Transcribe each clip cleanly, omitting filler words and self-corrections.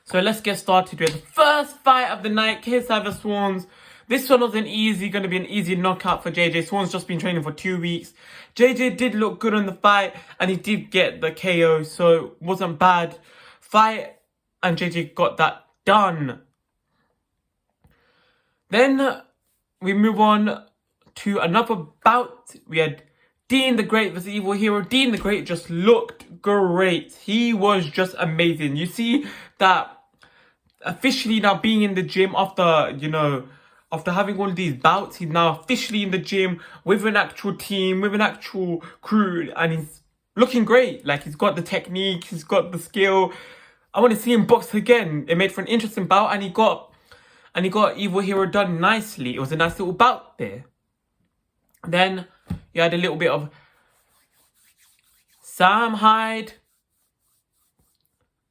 So let's get started with the first fight of the night, KSI vs Swarmz. This one wasn't easy, going to be an easy knockout for JJ. Swarmz just been training for 2 weeks. JJ did look good on the fight and he did get the KO, so it wasn't bad fight and JJ got that done. Then we move on to another bout. We had Dean the Great versus Evil Hero. Dean the Great just looked great. He was just amazing. You see that officially now being in the gym after having all these bouts, he's now officially in the gym with an actual team, with an actual crew, and he's looking great. Like, he's got the technique, he's got the skill. I want to see him box again. It made for an interesting bout, and he got Evil Hero done nicely. It was a nice little bout there. Then you had a little bit of Sam Hyde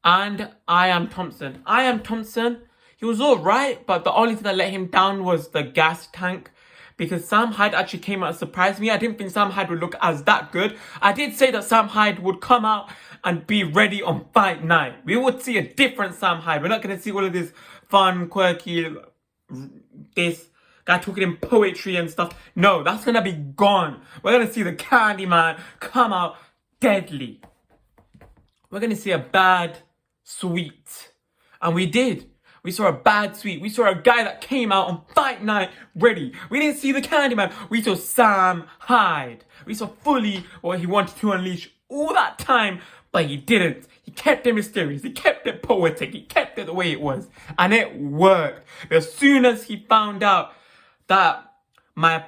and I Am Thompson. I Am Thompson, he was alright, but the only thing that let him down was the gas tank. Because Sam Hyde actually came out and surprised me. I didn't think Sam Hyde would look as that good. I did say that Sam Hyde would come out and be ready on fight night. We would see a different Sam Hyde. We're not going to see all of this fun, quirky, this guy talking in poetry and stuff. No, that's going to be gone. We're going to see the Candyman come out deadly. We're going to see a bad sweet. And we did. We saw a bad sweet. We saw a guy that came out on fight night ready. We didn't see the Candyman. We saw Sam Hyde. We saw fully what he wanted to unleash all that time, but he didn't. He kept it mysterious. He kept it poetic. He kept it the way it was. And it worked. As soon as he found out that my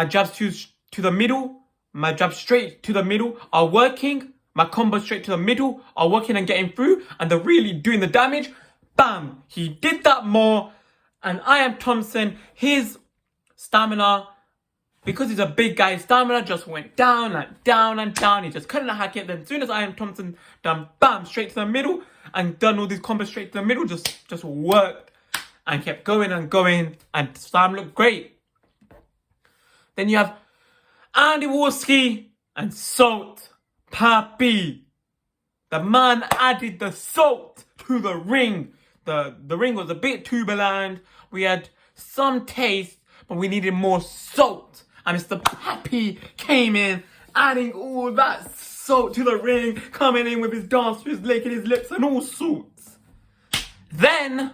jabs to the middle, my jabs straight to the middle are working, my combos straight to the middle are working and getting through, and they're really doing the damage, bam! He did that more, and I Am Thompson, his stamina, because he's a big guy, his stamina just went down and down and down. He just couldn't hack it. Then as soon as I Am Thompson done bam, straight to the middle, and done all these combos straight to the middle, just worked and kept going and going, and Sam looked great. Then you have Andy Warski and Salt Papi. The man added the salt to the ring. The ring was a bit tubulant. We had some taste, but we needed more salt. And Mr. Papi came in, adding all that salt to the ring, coming in with his dance, his licking his lips and all sorts. Then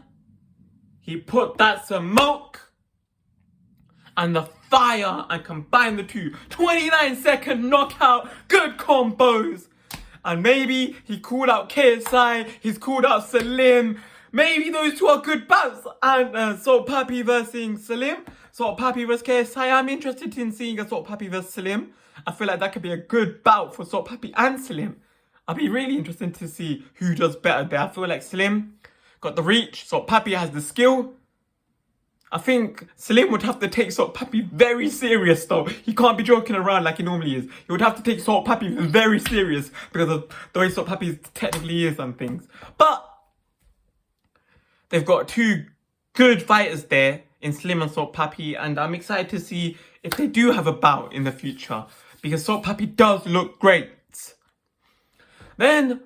he put that smoke and the fire and combined the two. 29-second knockout, good combos. And maybe he called out KSI, he's called out Salim. Maybe those two are good bouts. And Salt Papi versus Salim. Salt Papi versus KSI. I'm interested in seeing a Salt Papi versus Salim. I feel like that could be a good bout for Salt Papi and Salim. I'd be really interested to see who does better there. I feel like Salim got the reach. Salt Papi has the skill. I think Salim would have to take Salt Papi very serious though. He can't be joking around like he normally is. He would have to take Salt Papi very serious because of the way Salt Papi technically is and things. But they've got two good fighters there in Salim and Salt Papi, and I'm excited to see if they do have a bout in the future because Salt Papi does look great. Then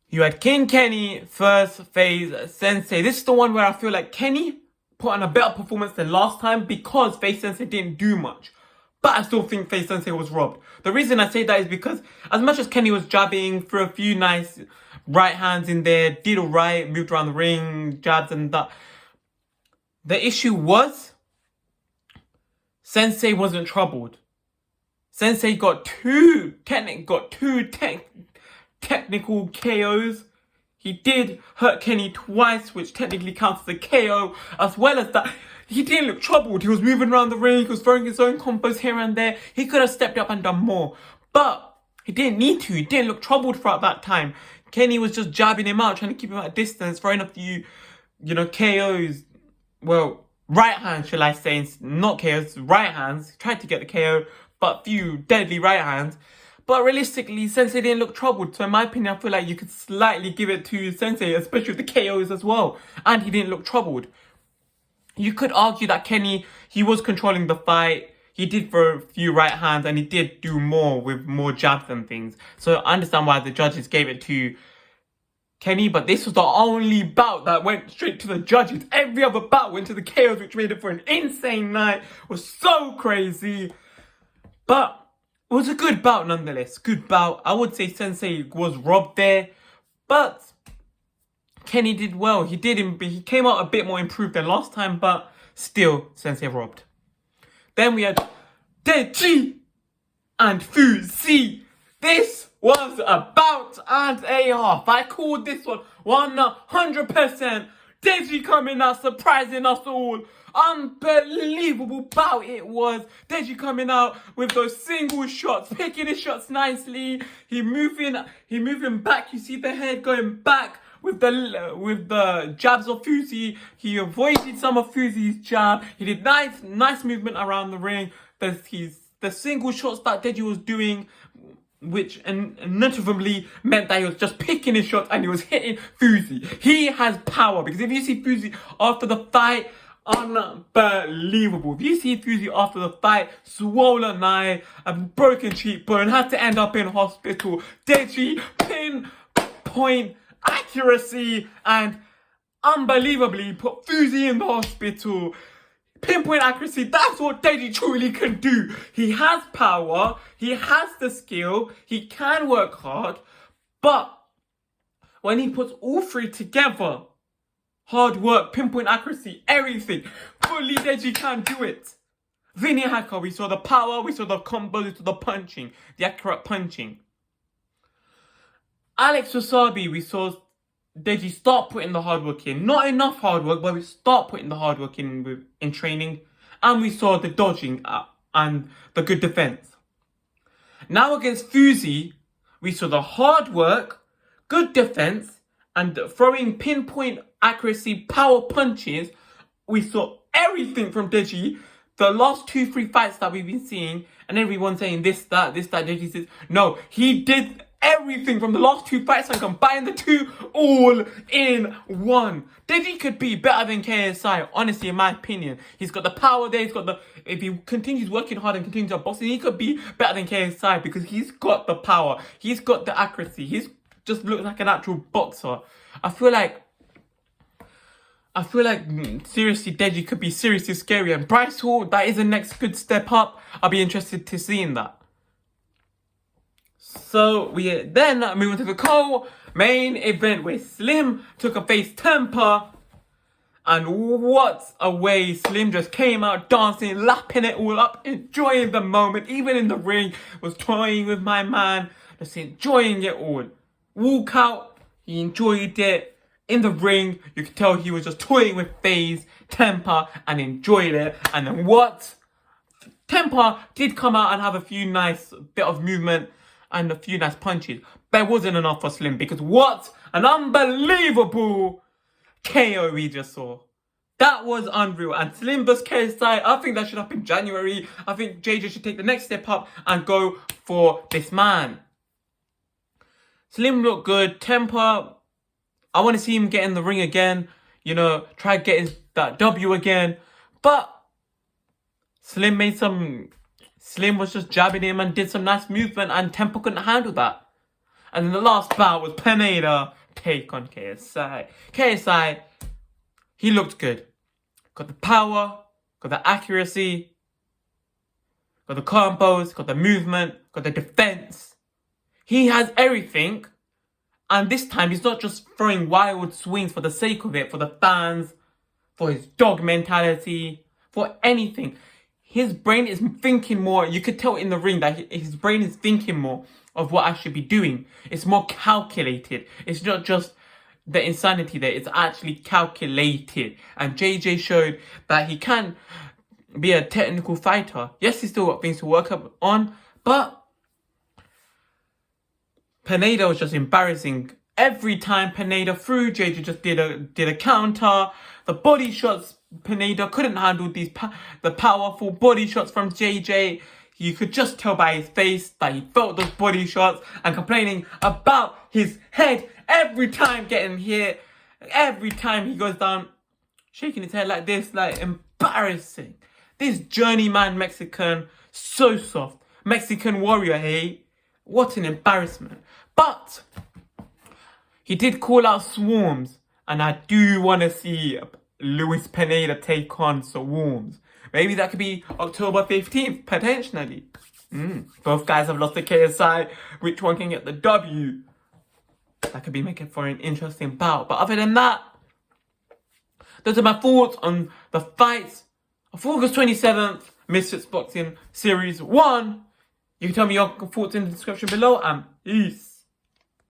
you had King Kenny versus FaZe Sensei. This is the one where I feel like Kenny put on a better performance than last time because FaZe Sensei didn't do much. But I still think FaZe Sensei was robbed. The reason I say that is because as much as Kenny was jabbing, threw a few nice right hands in there, did alright, moved around the ring, jabs and that. The issue was Sensei wasn't troubled. Sensei got two technical KOs. He did hurt Kenny twice, which technically counts as a KO, as well as that. He didn't look troubled. He was moving around the ring. He was throwing his own combos here and there. He could have stepped up and done more. But he didn't need to. He didn't look troubled throughout that time. Kenny was just jabbing him out, trying to keep him at a distance, throwing a few, KOs. Well, right hands, shall I say. Not KOs, right hands. He tried to get the KO, but few deadly right hands. But realistically, Sensei didn't look troubled. So in my opinion, I feel like you could slightly give it to Sensei, especially with the KOs as well. And he didn't look troubled. You could argue that Kenny, he was controlling the fight. He did throw a few right hands and he did do more with more jabs and things. So I understand why the judges gave it to Kenny, but this was the only bout that went straight to the judges. Every other bout went to the KOs, which made it for an insane night. It was so crazy. But it was a good bout nonetheless. Good bout. I would say Sensei was robbed there. But Kenny did well. He came out a bit more improved than last time, but still Sensei robbed. Then we had Deji and Fuzi. This was a bout and a half. I called this one 100%. Deji coming out, surprising us all. Unbelievable bout it was. Deji coming out with those single shots, picking his shots nicely. He moving back. You see the head going back with the jabs of Fuzi. He avoided some of Fuzi's jab. He did nice movement around the ring. The single shots that Deji was doing, which notably meant that he was just picking his shots and he was hitting Fuzi. He has power, because if you see Fuzi after the fight, unbelievable. If you see Fuzi after the fight, swollen eye, a broken cheekbone, had to end up in hospital. Deji, pinpoint accuracy, and unbelievably put Fuzi in the hospital. Pinpoint accuracy, that's what Deji truly can do. He has power, he has the skill, he can work hard, but when he puts all three together, hard work, pinpoint accuracy, everything, fully Deji can do it. Vinny Hacker, we saw the power, we saw the combos, we saw the punching, the accurate punching. Alex Wasabi, we saw Deji start putting the hard work in. Not enough hard work, but we start putting the hard work in training. And we saw the dodging and the good defense. Now against Fuzi, we saw the hard work, good defense, and throwing pinpoint accuracy, power punches. We saw everything from Deji. The last 2-3 fights that we've been seeing, and everyone saying this, that, Deji says, no, he did everything from the last 2 fights and combine the two all in one. Deji could be better than KSI, honestly, in my opinion. He's got the power there, if he continues working hard and continues boxing, he could be better than KSI because he's got the power, he's got the accuracy, he's just looks like an actual boxer. I feel like seriously, Deji could be seriously scary, and Bryce Hall, that is the next good step up. I'll be interested to seeing that. So we then move on to the co-main event where Slim took a face temper, and what a way Slim just came out dancing, lapping it all up, enjoying the moment, even in the ring, was toying with my man, just enjoying it all. Walk out, he enjoyed it. In the ring, you could tell he was just toying with FaZe, Temper, and enjoyed it. And then what? Temper did come out and have a few nice bit of movement and a few nice punches. But it wasn't enough for Slim, because what an unbelievable KO we just saw. That was unreal. And Slim vs KSI, I think that should happen in January. I think JJ should take the next step up and go for this man. Slim looked good. Temper, I want to see him get in the ring again, try getting that W again. But Slim was just jabbing him and did some nice movement, and Temper couldn't handle that. And then the last bout was Pineda take on KSI. KSI, he looked good. Got the power, got the accuracy, got the combos, got the movement, got the defense. He has everything. And this time, he's not just throwing wild swings for the sake of it, for the fans, for his dog mentality, for anything. His brain is thinking more. You could tell in the ring that his brain is thinking more of what I should be doing. It's more calculated. It's not just the insanity there. It's actually calculated. And JJ showed that he can be a technical fighter. Yes, he's still got things to work up on, but Pineda was just embarrassing. Every time Pineda threw, JJ just did a counter. The body shots, Pineda couldn't handle the powerful body shots from JJ. You could just tell by his face that he felt those body shots, and complaining about his head every time getting hit. Every time he goes down, shaking his head like this, like embarrassing. This journeyman Mexican, so soft. Mexican warrior, hey? What an embarrassment. But He did call out Swarmz, and I do want to see Luis Pineda take on Swarmz. Maybe that could be October 15th, potentially. Both guys have lost to KSI. Which one can get the W? That could be making for an interesting bout. But other than that, those are my thoughts on the fights of August 27th, Misfits Boxing Series 1. You can tell me your thoughts in the description below, and peace.